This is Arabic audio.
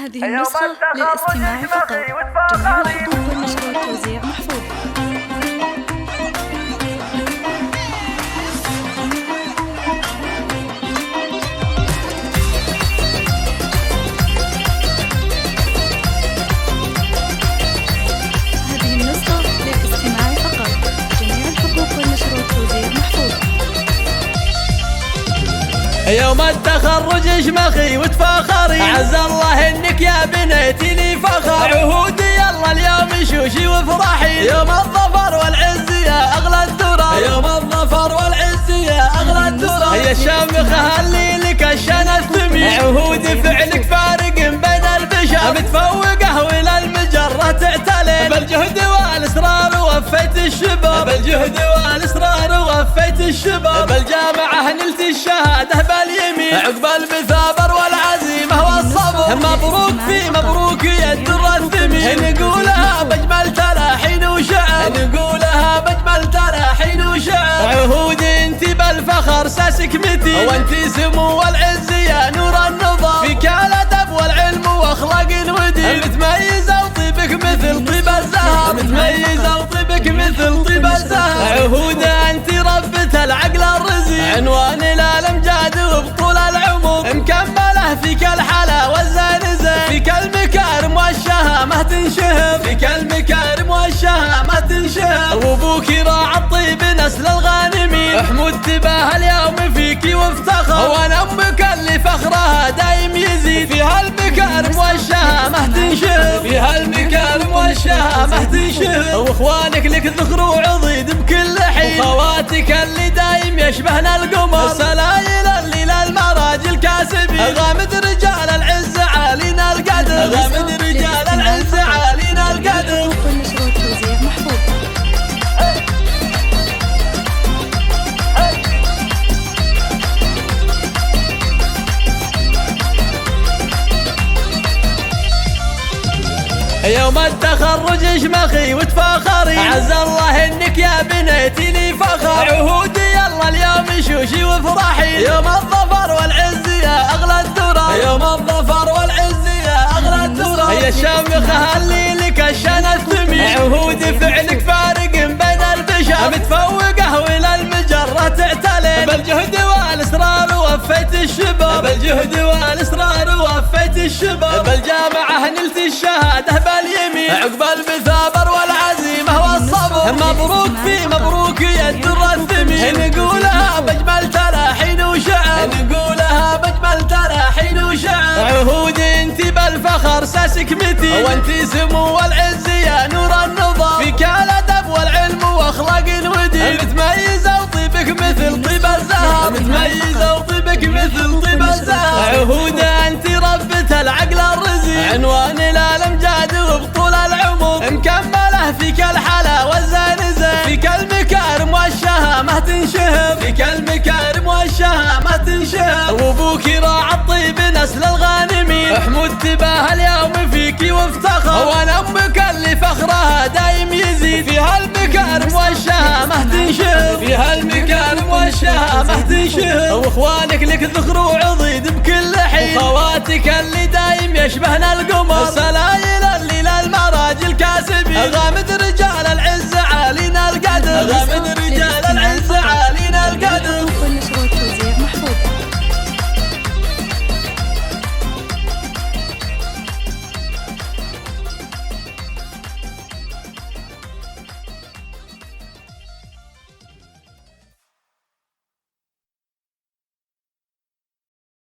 هذه النسخة للاستماع فقط. جميع الحقوق والنشر والتوزيع محفوظ. هذه النسخة للاستماع فقط. جميع الحقوق والنشر والتوزيع محفوظ. يوم التخرج اشمخي وتفاخري، عز الله انك يا بنيتي لي فخر. عهودي يلا اليوم شوشي وافرحي، يوم الظفر والعز يا اغلى الدرر. يوم الظفر والعز يا اغلى الدرر. هي الشامخه اللي لك الشان الثمين، عهودي فعلك فارق بين البشر. متفوقه والى المجره تعتلي، بالجهد والاصرار وفيت الشباب. بالجهد والاصرار وفيت الشباب. بالجامعه نلت الشهاده باليمين، عقب المثابر والعزيمه والصبر. مبروك في مبروك يا الدر الثمين، نقولها بجمل تلاحين وشعر. نقولها بجمل تلاحين وشعر. عهودي انت بالفخر ساسك متين، وانت سمو والعز يا نور النظام. فيك الادب والعلم واخلاق ودين، متميزه وطيبك مثل طيب الزهر. متميزه وطيبك مثل طيب الزهر. عهوده انت ربة العقل الرزين، عنوان الامجاد وبطول العمر. مكمله فيك الحلا والزين زين، فيك المكارم والشهامه تنشهر. فيك المكارم والشهامه تنشهر. وابوك راعى الطيب نسل الغانمين، حمود تباه اليوم فيك وافتخر. وانا امك اللي فخرها دايم يزيد، فيها المكارم والشهامه تنشهر. فيها المكارم والشهامه تنشهر. واخوانك لك ذخر وعضيد بكل حين، وخواتك اللي دايم يشبهنا القمر. السلايل اللي للمراجل كاسبين، غامد رجال العز عالينا القدر. غامد رجال العز عالينا القدر. والنشر والتوزيع محفوظ. يوم التخرج اشمخي وتفاخري، عز الله انك يا بنيتي لي فخر. عهودي يلا اليوم شوشي وافرحي، يوم الظفر والعز يا اغلى الدرر. يوم الظفر والعز يا اغلى الدرر. هي الشامخه اللي لك الشان الثمين، عهودي فعلك فارق بين البشر. متفوقه والى المجره تعتلي، بالجهد والاصرار وفيت الشباب. بالجهد والاصرار وفيت الشباب. بالجامعه نلت الشهاده باليمين، عقب المثابر والعزيمه والصبر. مبروك في مبروك يا الدر الثمين، نقولها بجمل تلاحين وشعر. نقولها بجمل تلاحين وشعر. عهودي انت بالفخر ساسك متين، وانت سمو والعز يا نور النظام. فيك الادب والعلم واخلاق ودين، متميزه وطيبك مثل طيب الزهر. متميزه وطيبك مثل طيب الزهر. عهوده انت ربة العقل الرزين، عنوان الامجاد وبطول العمر. مكمله فيك الحلا والزين زين، فيك المكارم والشهامه تنشهر. فيك المكارم والشهامه تنشهر. وابوك راعى الطيب نسل الغانمين، حمود تباه اليوم فيك وافتخر. وانا امك اللي فخرها دايم يزيد، فيها المكارم والشهامه تنشهر. فيها المكارم والشهامه تنشهر. واخوانك لك ذخر وعضيد بكل حين، وخواتك اللي دايم يشبهنا القمر. السلايل اللي للمراجل كاسبين، غامد